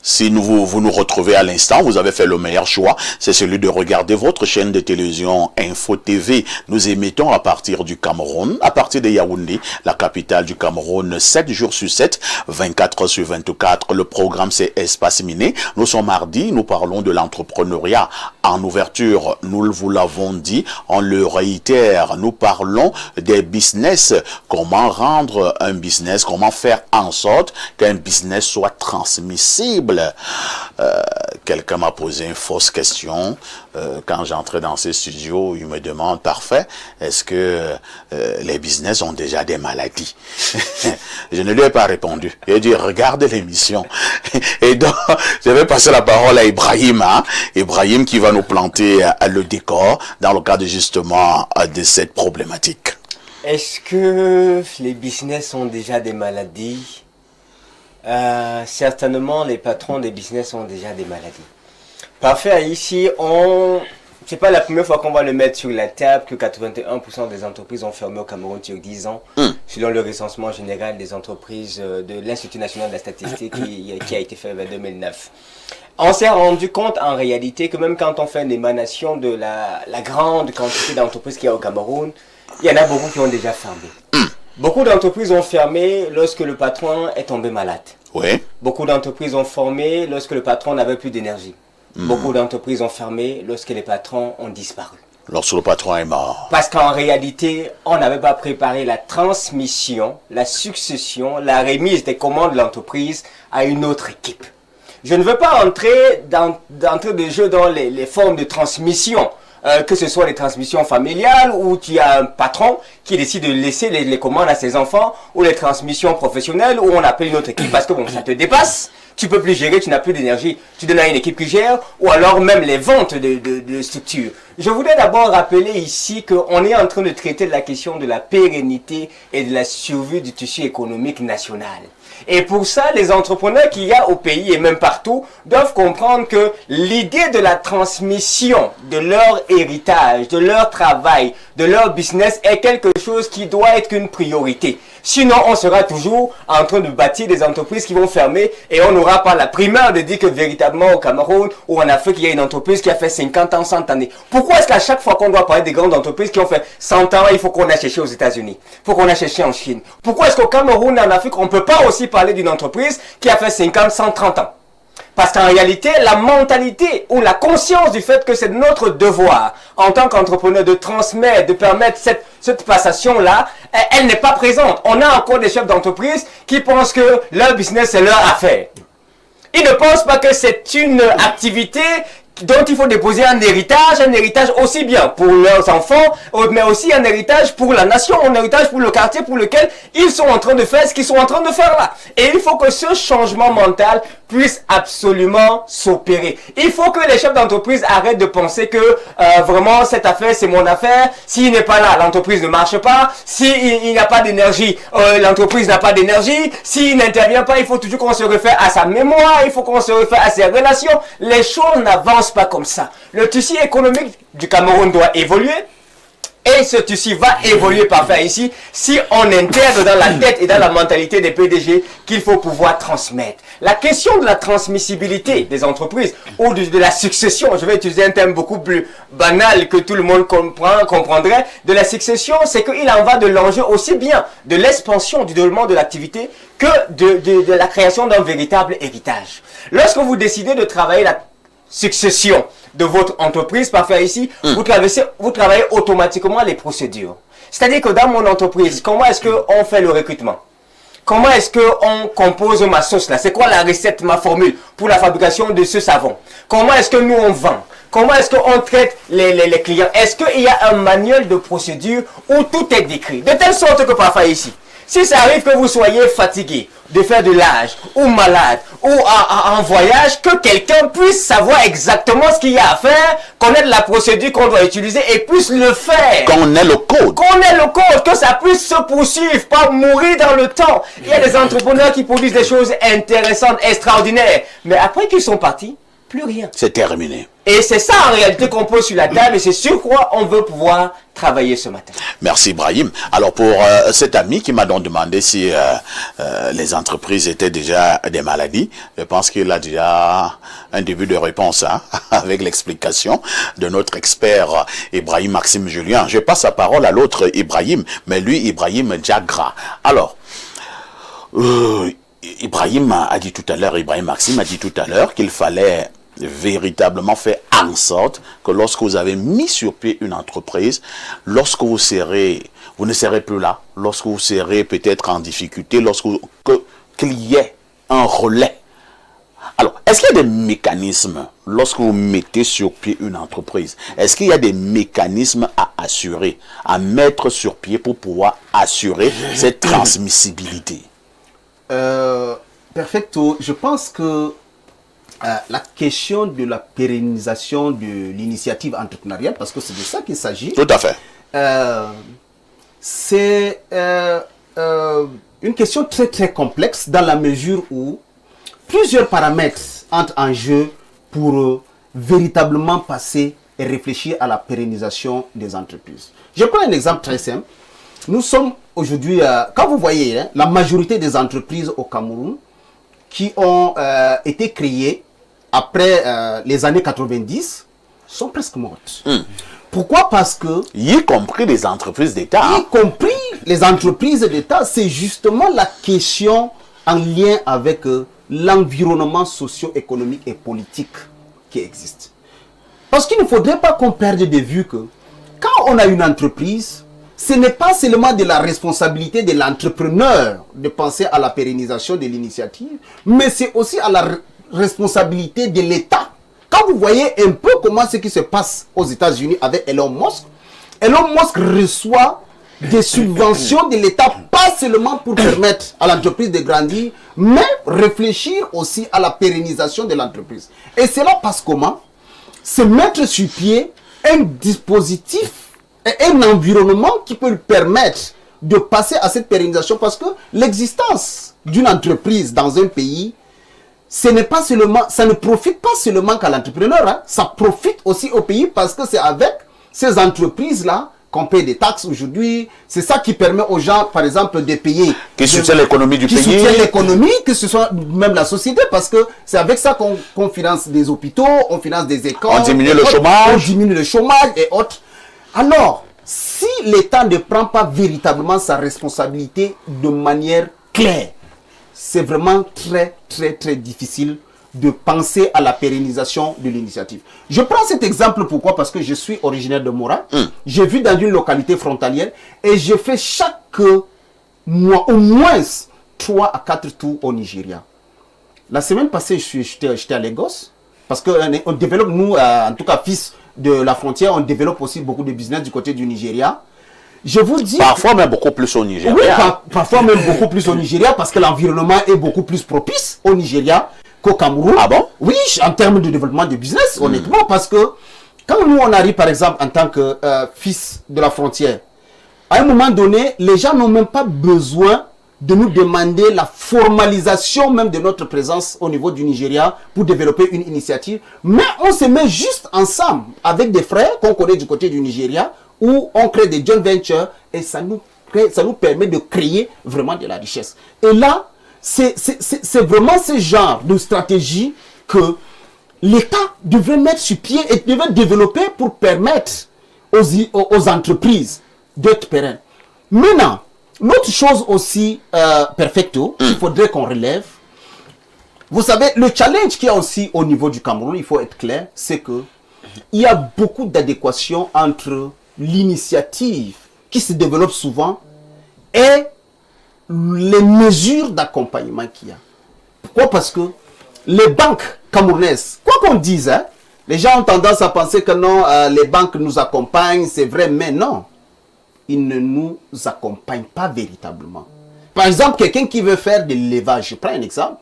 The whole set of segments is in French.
Si vous nous retrouvez à l'instant, vous avez fait le meilleur choix, c'est celui de regarder votre chaîne de télévision Info TV. Nous émettons à partir du Cameroun, à partir de Yaoundé, la capitale du Cameroun, 7 jours sur 7, 24 sur 24. Le programme c'est Espace Miné. Nous sommes mardi, nous parlons de l'entrepreneuriat. En ouverture, nous vous l'avons dit, on le réitère, nous parlons des business, comment rendre un business, comment faire en sorte qu'un business soit transmissible. Quelqu'un m'a posé une fausse question quand j'entrais dans ce studio. Il me demande, parfait, est-ce que les business ont déjà des maladies? Je ne lui ai pas répondu. Il a dit, regarde l'émission. Et donc, je vais passer la parole à Ibrahim, hein? Ibrahim qui va nous planter le décor dans le cadre justement de cette problématique. Est-ce que les business ont déjà des maladies? Certainement, les patrons des business ont déjà des maladies. Parfait, ici, c'est pas la première fois qu'on va le mettre sur la table que 81% des entreprises ont fermé au Cameroun sur 10 ans, selon le recensement général des entreprises de l'Institut national de la statistique qui a été fait en 2009. On s'est rendu compte en réalité que même quand on fait une émanation de la grande quantité d'entreprises qu'il y a au Cameroun, il y en a beaucoup qui ont déjà fermé. Beaucoup d'entreprises ont fermé lorsque le patron est tombé malade. Oui. Beaucoup d'entreprises ont fermé lorsque le patron n'avait plus d'énergie. Beaucoup d'entreprises ont fermé lorsque les patrons ont disparu. Lorsque le patron est mort. Parce qu'en réalité, on n'avait pas préparé la transmission, la succession, la remise des commandes de l'entreprise à une autre équipe. Je ne veux pas entrer d'entrée de jeu dans les formes de transmission. Que ce soit les transmissions familiales où tu as un patron qui décide de laisser les commandes à ses enfants, ou les transmissions professionnelles où on appelle une autre équipe parce que bon, ça te dépasse, tu peux plus gérer, tu n'as plus d'énergie, tu donnes à une équipe qui gère, ou alors même les ventes de structures. Je voudrais d'abord rappeler ici qu'on est en train de traiter de la question de la pérennité et de la survie du tissu économique national. Et pour ça, les entrepreneurs qu'il y a au pays et même partout doivent comprendre que l'idée de la transmission de leur héritage, de leur travail, de leur business est quelque chose qui doit être une priorité. Sinon, on sera toujours en train de bâtir des entreprises qui vont fermer et on n'aura pas la primeur de dire que véritablement au Cameroun ou en Afrique, il y a une entreprise qui a fait 50 ans, 100 années. Pourquoi est-ce qu'à chaque fois qu'on doit parler des grandes entreprises qui ont fait 100 ans, il faut qu'on aille chercher aux États-Unis, il faut qu'on aille chercher en Chine? Pourquoi est-ce qu'au Cameroun et en Afrique, on ne peut pas aussi parler d'une entreprise qui a fait 50, 130 ans? Parce qu'en réalité, la mentalité ou la conscience du fait que c'est notre devoir en tant qu'entrepreneur de transmettre, de permettre cette passation-là, elle n'est pas présente. On a encore des chefs d'entreprise qui pensent que leur business c'est leur affaire. Ils ne pensent pas que c'est une activité dont il faut déposer un héritage aussi bien pour leurs enfants, mais aussi un héritage pour la nation, un héritage pour le quartier pour lequel ils sont en train de faire ce qu'ils sont en train de faire là. Et il faut que ce changement mental puisse absolument s'opérer. Il faut que les chefs d'entreprise arrêtent de penser que vraiment cette affaire c'est mon affaire. S'il n'est pas là, l'entreprise ne marche pas. S'il n'y a pas d'énergie, l'entreprise n'a pas d'énergie. S'il n'intervient pas, il faut toujours qu'on se réfère à sa mémoire, il faut qu'on se réfère à ses relations. Les choses n'avancent pas comme ça. Le tissu économique du Cameroun doit évoluer. Et ce tissu va évoluer parfait ici si on intègre dans la tête et dans la mentalité des PDG qu'il faut pouvoir transmettre. La question de la transmissibilité des entreprises ou de la succession, je vais utiliser un terme beaucoup plus banal que tout le monde comprendrait, de la succession, c'est qu'il en va de l'enjeu aussi bien de l'expansion, du développement de l'activité que de la création d'un véritable héritage. Lorsque vous décidez de travailler la succession de votre entreprise, parfait ici, vous travaillez automatiquement les procédures. C'est-à-dire que dans mon entreprise, comment est-ce qu'on fait le recrutement? Comment est-ce qu'on compose ma sauce là? C'est quoi la recette, ma formule pour la fabrication de ce savon? Comment est-ce que nous on vend? Comment est-ce qu'on traite les clients? Est-ce qu'il y a un manuel de procédure où tout est décrit? De telle sorte que parfois ici, si ça arrive que vous soyez fatigué de faire de l'âge, ou malade, ou en voyage, que quelqu'un puisse savoir exactement ce qu'il y a à faire, connaître la procédure qu'on doit utiliser et puisse le faire. Qu'on ait le code. Qu'on ait le code, que ça puisse se poursuivre, pas mourir dans le temps. Il y a des entrepreneurs qui produisent des choses intéressantes, extraordinaires. Mais après qu'ils sont partis, plus rien. C'est terminé. Et c'est ça en réalité qu'on pose sur la table et c'est sur quoi on veut pouvoir travailler ce matin. Merci Ibrahim. Alors pour cet ami qui m'a donc demandé si les entreprises étaient déjà des maladies, je pense qu'il a déjà un début de réponse hein, avec l'explication de notre expert Ibrahim Maxime Julien. Je passe la parole à l'autre Ibrahim, mais lui Ibrahim Diagra. Alors, Ibrahim a dit tout à l'heure, Ibrahim Maxime a dit tout à l'heure qu'il fallait véritablement faire en sorte que lorsque vous avez mis sur pied une entreprise, lorsque vous ne serez plus là, lorsque vous serez peut-être en difficulté, qu'il y ait un relais. Alors, est-ce qu'il y a des mécanismes lorsque vous mettez sur pied une entreprise? Est-ce qu'il y a des mécanismes à assurer, à mettre sur pied pour pouvoir assurer cette transmissibilité? Perfecto. Je pense que la question de la pérennisation de l'initiative entrepreneuriale, parce que c'est de ça qu'il s'agit. Tout à fait. C'est une question très très complexe dans la mesure où plusieurs paramètres entrent en jeu pour véritablement passer et réfléchir à la pérennisation des entreprises. Je prends un exemple très simple. Nous sommes aujourd'hui, quand vous voyez hein, la majorité des entreprises au Cameroun qui ont été créées après les années 90 sont presque mortes. Pourquoi? Parce que... Y compris les entreprises d'État. Y compris les entreprises d'État, c'est justement la question en lien avec l'environnement socio-économique et politique qui existe. Parce qu'il ne faudrait pas qu'on perde de vue que quand on a une entreprise, ce n'est pas seulement de la responsabilité de l'entrepreneur de penser à la pérennisation de l'initiative, mais c'est aussi à la responsabilité de l'État. Quand vous voyez un peu comment ce qui se passe aux États-Unis avec Elon Musk reçoit des subventions de l'État, pas seulement pour permettre à l'entreprise de grandir, mais réfléchir aussi à la pérennisation de l'entreprise. Et cela passe comment? C'est mettre sur pied un dispositif et un environnement qui peut lui permettre de passer à cette pérennisation, parce que l'existence d'une entreprise dans un pays, ça ne profite pas seulement qu'à l'entrepreneur, hein, ça profite aussi au pays, parce que c'est avec ces entreprises-là qu'on paye des taxes aujourd'hui. C'est ça qui permet aux gens, par exemple, de payer. Qui soutient l'économie du pays. Qui soutient l'économie, que ce soit même la société, parce que c'est avec ça qu'on finance des hôpitaux, on finance des écoles. On diminue le chômage. On diminue le chômage et autres. Alors, si l'État ne prend pas véritablement sa responsabilité de manière claire, c'est vraiment très, très, très difficile de penser à la pérennisation de l'initiative. Je prends cet exemple, pourquoi? Parce que je suis originaire de Mora. J'ai vu dans une localité frontalière et je fais chaque mois au moins 3 à 4 tours au Nigeria. La semaine passée, j'étais à Lagos parce qu'on développe, nous, en tout cas, fils de la frontière, on développe aussi beaucoup de business du côté du Nigeria. Je vous dis... Parfois même beaucoup plus au Nigeria. Oui, parfois même beaucoup plus au Nigeria parce que l'environnement est beaucoup plus propice au Nigeria qu'au Cameroun. Ah bon? Oui, en termes de développement de business, honnêtement, parce que quand nous on arrive par exemple en tant que fils de la frontière, à un moment donné, les gens n'ont même pas besoin de nous demander la formalisation même de notre présence au niveau du Nigeria pour développer une initiative, mais on se met juste ensemble avec des frères qu'on connaît du côté du Nigeria, où on crée des joint ventures et ça nous permet de créer vraiment de la richesse. Et là, c'est vraiment ce genre de stratégie que l'État devrait mettre sur pied et devrait développer pour permettre aux entreprises d'être pérennes. Maintenant, l'autre chose aussi, perfecto, il faudrait qu'on relève. Vous savez, le challenge qu'il y a aussi au niveau du Cameroun, il faut être clair, c'est que il y a beaucoup d'adéquation entre l'initiative qui se développe souvent et les mesures d'accompagnement qu'il y a. Pourquoi? Parce que les banques camerounaises, quoi qu'on dise, hein, les gens ont tendance à penser que non, les banques nous accompagnent, c'est vrai, mais non. Ils ne nous accompagnent pas véritablement. Par exemple, quelqu'un qui veut faire de l'élevage, je prends un exemple,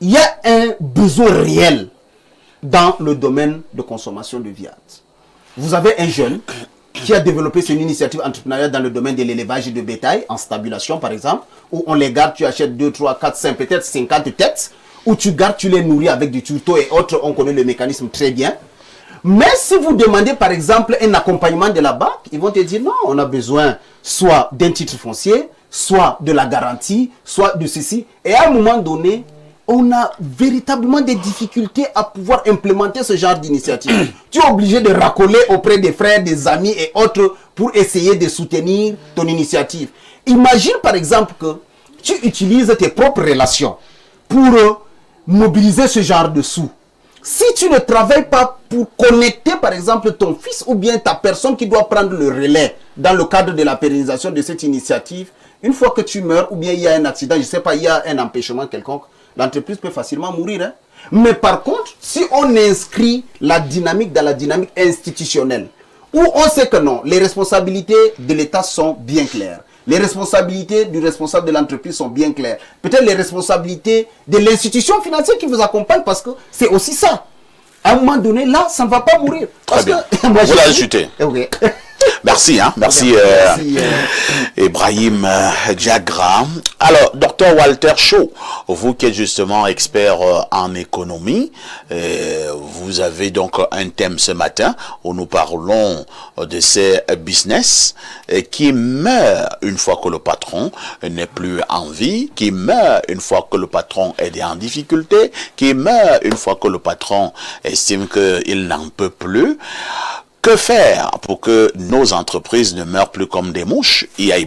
il y a un besoin réel dans le domaine de consommation de viande. Vous avez un jeune qui a développé son initiative entrepreneuriale dans le domaine de l'élevage de bétail, en stabulation par exemple, où on les garde, tu achètes 2, 3, 4, 5, peut-être 50 têtes, où tu gardes, tu les nourris avec du tuto et autres, on connaît le mécanisme très bien. Mais si vous demandez par exemple un accompagnement de la banque, ils vont te dire non, on a besoin soit d'un titre foncier, soit de la garantie, soit de ceci. Et à un moment donné, on a véritablement des difficultés à pouvoir implémenter ce genre d'initiative. Tu es obligé de racoler auprès des frères, des amis et autres pour essayer de soutenir ton initiative. Imagine par exemple que tu utilises tes propres relations pour mobiliser ce genre de sous. Si tu ne travailles pas pour connecter par exemple ton fils ou bien ta personne qui doit prendre le relais dans le cadre de la pérennisation de cette initiative, une fois que tu meurs ou bien il y a un accident, je ne sais pas, il y a un empêchement quelconque, l'entreprise peut facilement mourir. Hein? Mais par contre, si on inscrit la dynamique dans la dynamique institutionnelle, où on sait que non, les responsabilités de l'État sont bien claires. Les responsabilités du responsable de l'entreprise sont bien claires. Peut-être les responsabilités de l'institution financière qui vous accompagne, parce que c'est aussi ça. À un moment donné, là, ça ne va pas mourir. Très bien. Vous l'ajoutez. Okay. Merci, hein. Merci, Ibrahim Diagra. Alors, Dr Walter Shaw, vous qui êtes justement expert en économie, vous avez donc un thème ce matin où nous parlons de ces business qui meurent une fois que le patron n'est plus en vie, qui meurent une fois que le patron est en difficulté, qui meurent une fois que le patron estime qu'il n'en peut plus. Que faire pour que nos entreprises ne meurent plus comme des mouches? Il y a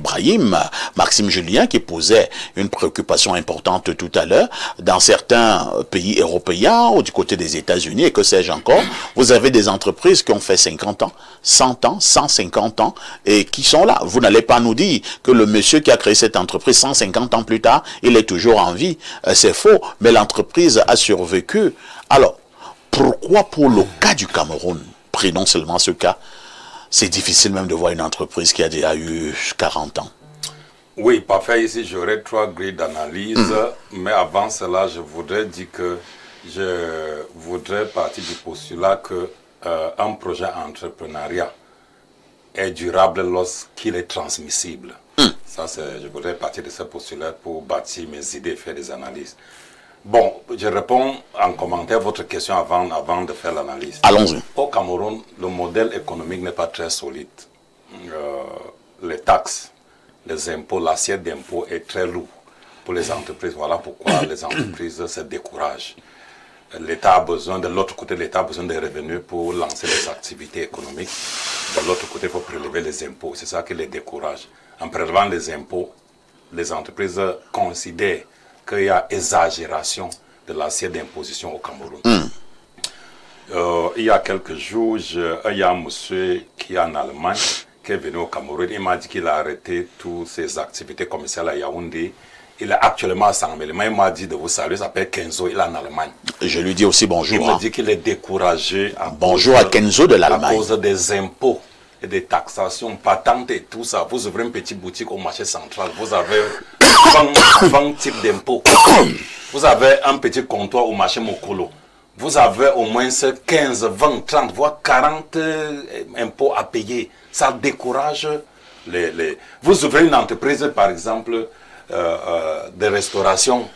Maxime Julien qui posait une préoccupation importante tout à l'heure. Dans certains pays européens ou du côté des États-Unis et que sais-je encore, vous avez des entreprises qui ont fait 50 ans, 100 ans, 150 ans et qui sont là. Vous n'allez pas nous dire que le monsieur qui a créé cette entreprise 150 ans plus tard, il est toujours en vie. C'est faux, mais l'entreprise a survécu. Alors, pourquoi pour le cas du Cameroun? Prenons seulement ce cas, c'est difficile même de voir une entreprise qui a déjà eu 40 ans. Oui, parfait. Ici, j'aurais 3 grilles d'analyse. Mais avant cela, je voudrais dire que je voudrais partir du postulat que un projet entrepreneurial est durable lorsqu'il est transmissible. Ça, je voudrais partir de ce postulat pour bâtir mes idées et faire des analyses. Bon, je réponds en commentaire à votre question avant de faire l'analyse. Allons-y. Au Cameroun, le modèle économique n'est pas très solide. Les taxes, les impôts, l'assiette d'impôts est très lourde pour les entreprises. Voilà pourquoi les entreprises se découragent. L'État a besoin, de l'autre côté, l'État a besoin de revenus pour lancer des activités économiques. De l'autre côté, il faut prélever les impôts. C'est ça qui les décourage. En prélevant les impôts, les entreprises considèrent qu'il y a exagération de l'assiette d'imposition au Cameroun. Il y a quelques jours, il y a un monsieur qui est en Allemagne, qui est venu au Cameroun. Il m'a dit qu'il a arrêté toutes ses activités commerciales à Yaoundé. Il est actuellement à Saint-Méléman. Il m'a dit de vous saluer, il s'appelle Kenzo, il est en Allemagne. Je lui dis aussi bonjour. Il me dit qu'il est découragé bonjour à Kenzo de l'Allemagne. À cause des impôts et des taxations patentes et tout ça. Vous ouvrez une petite boutique au marché central, vous avez 20 types d'impôts. Vous avez un petit comptoir au marché Mokolo. Vous avez au moins 15, 20, 30, voire 40 impôts à payer. Ça décourage les... Vous ouvrez une entreprise, par exemple, de restauration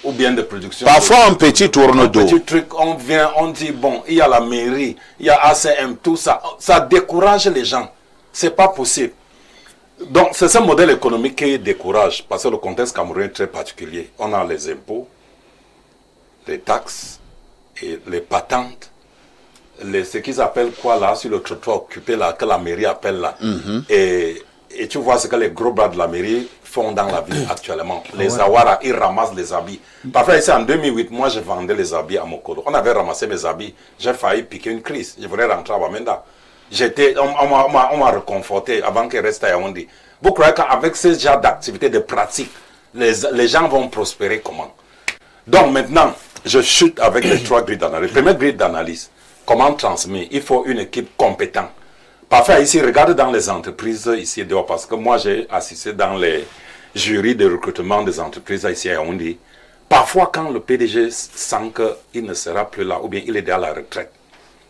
ou bien de production. Parfois un petit tourne d'eau. Un petit truc, on vient, on dit, bon, il y a la mairie, il y a ACM, tout ça. Ça décourage les gens. C'est pas possible. Donc, c'est ce modèle économique qui décourage, parce que le contexte camerounais est très particulier. On a les impôts, les taxes, et les patentes, ce qu'ils appellent quoi là, sur le trottoir occupé là, que la mairie appelle là. Et tu vois ce que les gros bras de la mairie font dans la ville actuellement. Les Awara, ils ramassent les habits. Parfois, ici en 2008, moi je vendais les habits à Mokolo. On avait ramassé mes habits. J'ai failli piquer une crise. Je voulais rentrer à Bamenda. On m'a reconforté avant qu'il reste à Yaoundé. Vous croyez qu'avec ce genre d'activité, de pratique, les gens vont prospérer comment? Donc maintenant, je chute avec les 3 grilles d'analyse. Première grille d'analyse, comment transmettre? Il faut une équipe compétente. Parfois ici, regarde dans les entreprises ici et dehors, parce que moi j'ai assisté dans les jurys de recrutement des entreprises ici à Yaoundé. Parfois quand le PDG sent qu'il ne sera plus là, ou bien il est déjà à la retraite,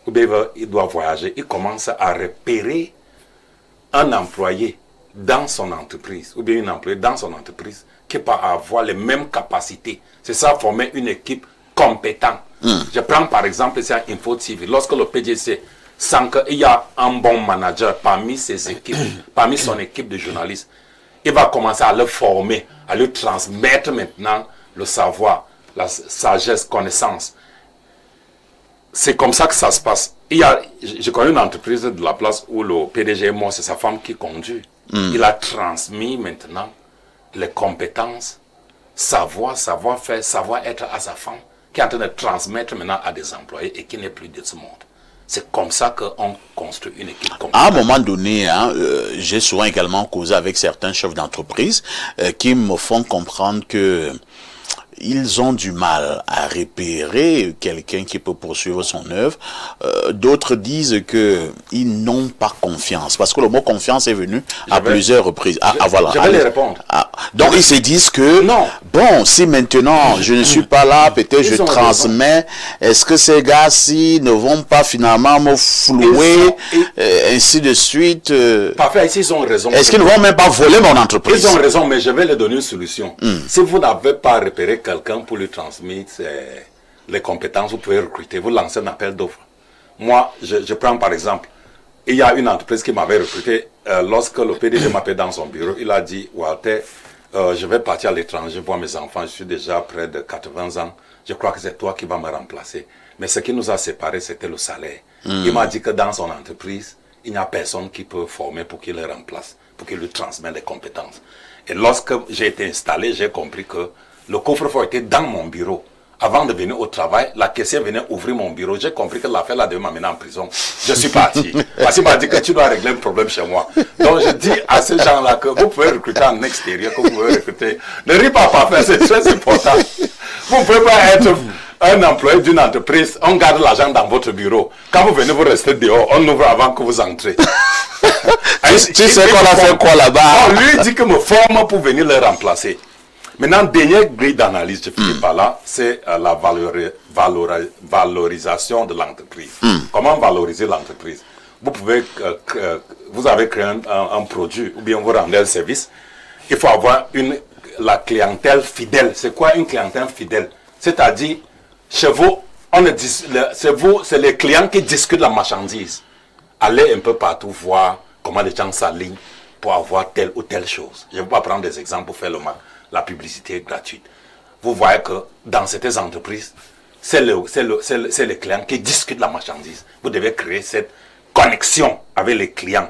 ou bien il doit voyager, il commence à repérer un employé dans son entreprise, ou bien une employée dans son entreprise, qui peut avoir les mêmes capacités. C'est ça, former une équipe compétente. Je prends par exemple ici à Info TV, lorsque le PDC sent qu'il y a un bon manager parmi ses équipes, parmi son équipe de journalistes, il va commencer à le former, à lui transmettre maintenant le savoir, la sagesse, connaissance. C'est comme ça que ça se passe. Je connais une entreprise de la place où le PDG est mort, c'est sa femme qui conduit. Il a transmis maintenant les compétences, savoir-faire, savoir-être à sa femme, qui est en train de transmettre maintenant à des employés et qui n'est plus de ce monde. C'est comme ça qu'on construit une équipe compétente. À un moment donné, j'ai souvent également causé avec certains chefs d'entreprise qui me font comprendre que ils ont du mal à repérer quelqu'un qui peut poursuivre son œuvre. D'autres disent que ils n'ont pas confiance. Parce que le mot confiance est venu à plusieurs reprises. Voilà. Je vais les répondre. Donc ils se disent que, non. Bon, si maintenant je ne suis pas là, peut-être je transmets. Est-ce que ces gars-ci ne vont pas finalement me flouer, ainsi de suite. Parfait, ici ils ont raison. Est-ce qu'ils ne vont même pas voler mon entreprise? Ils ont raison, mais je vais leur donner une solution. Si vous n'avez pas repéré quelqu'un pour lui transmettre les compétences, vous pouvez recruter, vous lancez un appel d'offres. Moi, je prends par exemple, il y a une entreprise qui m'avait recruté, lorsque le PDG m'appelait dans son bureau, il a dit, Walter, je vais partir à l'étranger, voir mes enfants, je suis déjà près de 80 ans, je crois que c'est toi qui vas me remplacer. Mais ce qui nous a séparés, c'était le salaire. Il m'a dit que dans son entreprise, il n'y a personne qui peut former pour qu'il le remplace, pour qu'il lui transmette les compétences. Et lorsque j'ai été installé, j'ai compris que le coffre-fort était dans mon bureau. Avant de venir au travail, la caissière venait ouvrir mon bureau. J'ai compris que l'affaire là devait m'amener en prison. Je suis parti. Parce qu'il m'a dit que tu dois régler un problème chez moi. Donc je dis à ces gens-là que vous pouvez recruter en extérieur, que vous pouvez recruter. Ne riez pas parfait, c'est très important. Vous ne pouvez pas être un employé d'une entreprise, on garde l'argent dans votre bureau. Quand vous venez, vous restez dehors, on ouvre avant que vous entrez. Tu sais qu'on a fait quoi là-bas? On lui dit que me forme pour venir le remplacer. Maintenant, dernière grille d'analyse, je finis par là, c'est la valorisation de l'entreprise. Comment valoriser l'entreprise? Vous avez créé un produit ou bien vous rendez un service. Il faut avoir la clientèle fidèle. C'est quoi une clientèle fidèle? C'est-à-dire, chez vous, c'est les clients qui discutent la marchandise. Allez un peu partout voir comment les gens s'alignent pour avoir telle ou telle chose. Je ne vais pas prendre des exemples pour faire la publicité gratuite. Vous voyez que dans certaines entreprises, c'est les clients qui discutent la marchandise. Vous devez créer cette connexion avec les clients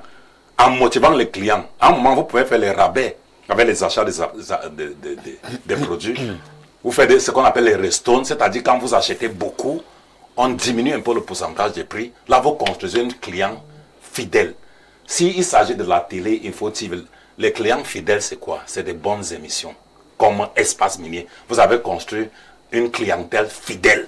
en motivant les clients. À un moment, vous pouvez faire les rabais avec les achats des produits. Vous faites ce qu'on appelle les restones, c'est-à-dire quand vous achetez beaucoup, on diminue un peu le pourcentage des prix. Là, vous construisez un client fidèle. S'il s'agit de la télé, Info TV, les clients fidèles, c'est quoi? C'est des bonnes émissions, comme Espace Minier. Vous avez construit une clientèle fidèle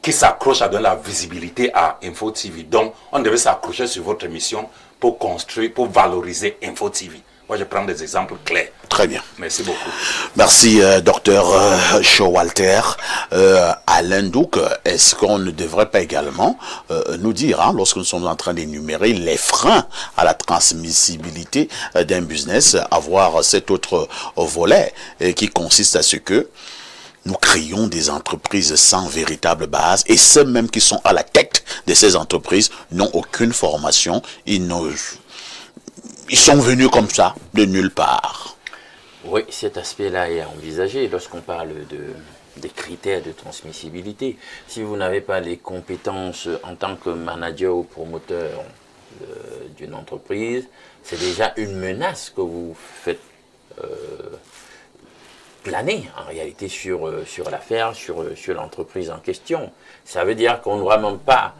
qui s'accroche à donner la visibilité à Info TV. Donc, on devait s'accrocher sur votre émission pour construire, pour valoriser Info TV. Moi, je prends des exemples clairs. Très bien. Merci beaucoup. Merci, docteur Showalter. Alain Douk, est-ce qu'on ne devrait pas également nous dire, lorsque nous sommes en train d'énumérer les freins à la transmissibilité d'un business, avoir cet autre volet qui consiste à ce que nous créons des entreprises sans véritable base et ceux même qui sont à la tête de ces entreprises n'ont aucune formation, ils sont venus comme ça, de nulle part. Oui, cet aspect-là est envisagé lorsqu'on parle des critères de transmissibilité. Si vous n'avez pas les compétences en tant que manager ou promoteur d'une entreprise, c'est déjà une menace que vous faites planer en réalité sur l'affaire, sur l'entreprise en question. Ça veut dire qu'on n'aura même pas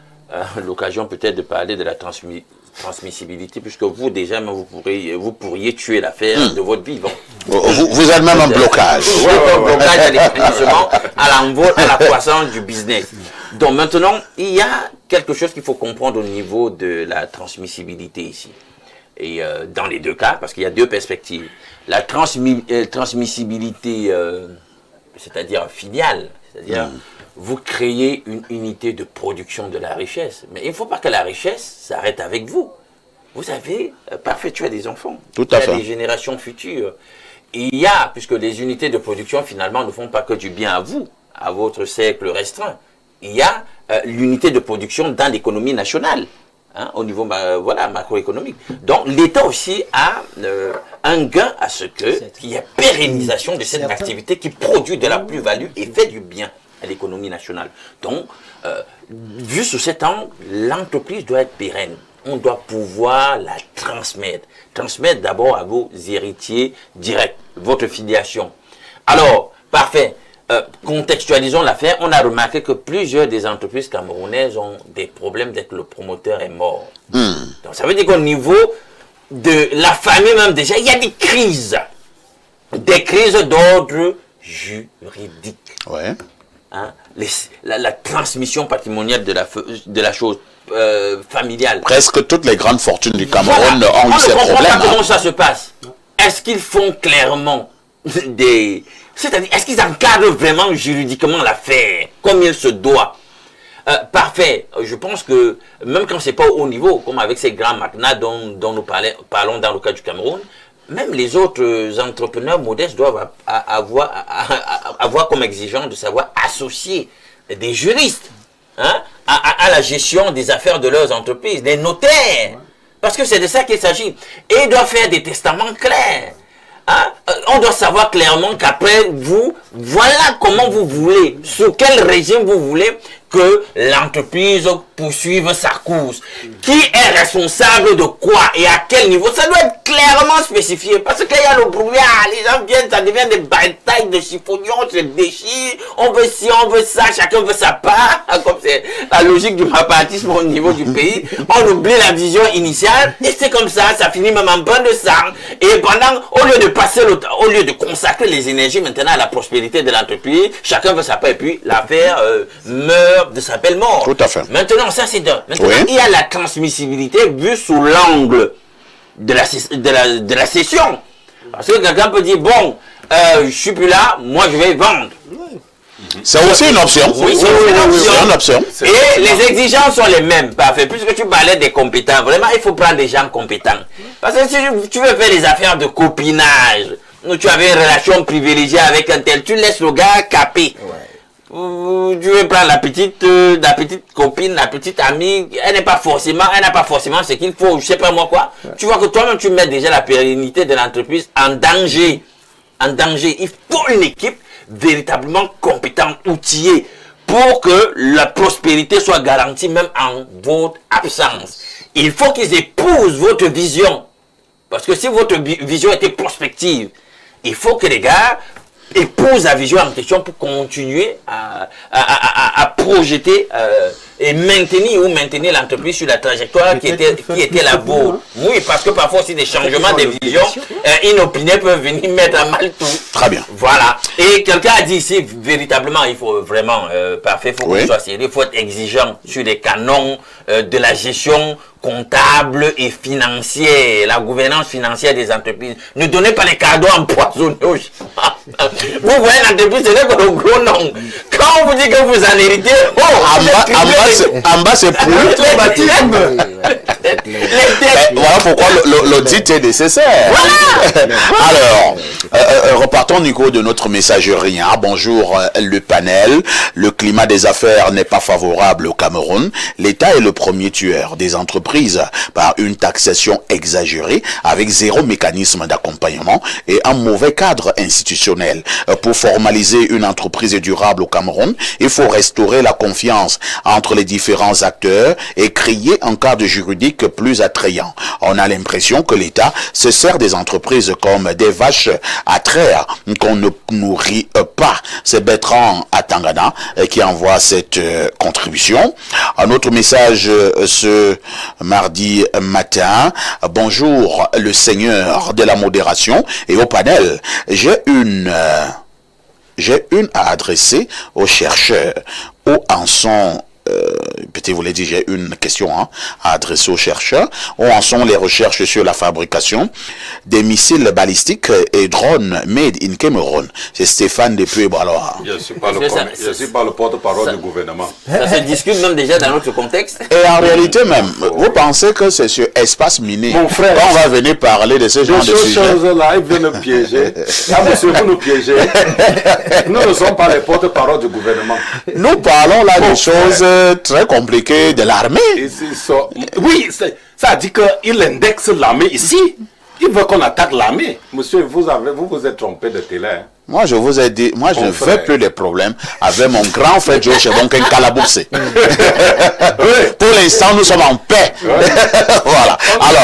l'occasion peut-être de parler de la transmissibilité, puisque vous déjà vous pourriez tuer l'affaire de votre vivant. Vous êtes même un blocage. Un blocage à l'établissement, à l'envol, à la croissance du business. Donc maintenant, il y a quelque chose qu'il faut comprendre au niveau de la transmissibilité ici. Et dans les deux cas, parce qu'il y a deux perspectives. La transmissibilité, c'est-à-dire filiale, c'est-à-dire vous créez une unité de production de la richesse. Mais il ne faut pas que la richesse s'arrête avec vous. vous avez, parfait, tu as des enfants. Tout à fait. Il y a des générations futures. Il y a, puisque les unités de production, finalement, ne font pas que du bien à vous, à votre cercle restreint. Il y a l'unité de production dans l'économie nationale, hein, au niveau macroéconomique. Donc, l'État aussi a un gain à ce qu'il y ait pérennisation de cette activité qui produit de la plus-value et fait du bien à l'économie nationale. Donc, vu sous cet angle, l'entreprise doit être pérenne. On doit pouvoir la transmettre. Transmettre d'abord à vos héritiers directs, votre filiation. Alors, parfait. Contextualisons l'affaire. On a remarqué que plusieurs des entreprises camerounaises ont des problèmes dès que le promoteur est mort. Donc, ça veut dire qu'au niveau de la famille même déjà, il y a des crises. Des crises d'ordre juridique. Ouais. Hein? La transmission patrimoniale de la chose familiale. Presque toutes les grandes fortunes du Cameroun ont eu On ces ne comprend problèmes. pas comment ça se passe. Est-ce qu'ils font clairement des... C'est-à-dire, est-ce qu'ils encadrent vraiment juridiquement l'affaire comme il se doit? Parfait. Je pense que même quand c'est pas au haut niveau, comme avec ces grands magnats dont nous parlons dans le cas du Cameroun, même les autres entrepreneurs modestes doivent avoir comme exigence de savoir associer des juristes, hein, à la gestion des affaires de leurs entreprises, des notaires. Parce que c'est de ça qu'il s'agit. Et ils doivent faire des testaments clairs. Hein? On doit savoir clairement qu'après vous, voilà comment vous voulez, sous quel régime vous voulez que l'entreprise poursuive sa course. Qui est responsable de quoi et à quel niveau? Ça doit être clairement spécifié. Parce qu'il y a le brouillard, les gens viennent, ça devient des batailles de chiffonions, se déchirent, on veut ci, on veut ça, chacun veut sa part. Comme c'est la logique du mapatisme au niveau du pays. On oublie la vision initiale et c'est comme ça, ça finit même en bain de sang. Et pendant, au lieu de passer le temps, au lieu de consacrer les énergies maintenant à la prospérité de l'entreprise, chacun veut sa part et puis l'affaire meurt de sa belle mort. Tout à fait. Maintenant, ça c'est d'un. Maintenant, Oui. il y a la transmissibilité vue sous l'angle de la cession. Parce que quelqu'un peut dire, bon, je suis plus là, moi je vais vendre. C'est aussi une option. Oui, c'est une option. C'est une option. Et les exigences sont les mêmes. Parfait. Puisque tu parlais des compétents, vraiment, il faut prendre des gens compétents. Parce que si tu veux faire des affaires de copinage, où tu avais une relation privilégiée avec un tel, tu laisses le gars caper. Tu veux prendre la petite copine, la petite amie, elle n'a pas forcément ce qu'il faut, je sais pas moi quoi. Tu vois que toi-même tu mets déjà la pérennité de l'entreprise en danger. En danger. Il faut une équipe véritablement compétente, outillée, pour que la prospérité soit garantie même en votre absence. Il faut qu'ils épousent votre vision. Parce que si votre vision était prospective, il faut que les gars épousent la vision en question pour continuer à projeter et maintenir l'entreprise sur la trajectoire qui était la vôtre. Oui, parce que parfois aussi des changements de vision inopinés peuvent venir mettre à mal tout. Très bien. Voilà. Et quelqu'un a dit ici, véritablement, il faut vraiment, parfait, il faut qu'on soit sérieux, il faut être exigeant sur les canons de la gestion comptable et financière, la gouvernance financière des entreprises. Ne donnez pas les cadeaux empoisonnés aux gens. Vous voyez l'entreprise, c'est là que le gros nom. Quand on vous dit que vous en héritez, en bas c'est pour voilà pourquoi l'audit est nécessaire. Alors, repartons Nico de notre messagerie. Bonjour le panel. Le climat des affaires n'est pas favorable au Cameroun. L'État est le premier tueur des entreprises par une taxation exagérée avec zéro mécanisme d'accompagnement et un mauvais cadre institutionnel. Pour formaliser une entreprise durable au Cameroun, il faut restaurer la confiance entre les différents acteurs et créer un cadre juridique plus attrayant. On a l'impression que l'État se sert des entreprises comme des vaches à traire qu'on ne nourrit pas. C'est Bertrand à Tangana qui envoie cette contribution. Un autre message ce mardi matin. Bonjour le Seigneur de la modération et au panel. J'ai une à adresser aux chercheurs. Où en sont Petit vous l'ai dit, j'ai une question à adresser aux chercheurs. Où en sont les recherches sur la fabrication des missiles balistiques et drones made in Cameroun? C'est Stéphane Depuis. Bon, alors, Je ne suis pas le porte-parole du gouvernement. Ça se discute même déjà dans notre contexte. et en réalité même, vous pensez que c'est sur espace miné Mon frère, qu'on va venir parler de ce genre de Ces sujet? choses-là, ils veulent nous piéger. Ah, monsieur, vous nous piégez. Nous ne sommes pas les porte-parole du gouvernement. Nous parlons là des choses très compliquées de l'armée. Oui, ça dit qu'il indexe l'armée ici. Il veut qu'on attaque l'armée. Monsieur, vous vous êtes trompé de télé. Hein. Moi, je vous ai dit, moi, je ne veux plus de problèmes avec mon grand frère Joe Chebonken Kalaboussé. Pour l'instant, nous sommes en paix. Voilà. Alors,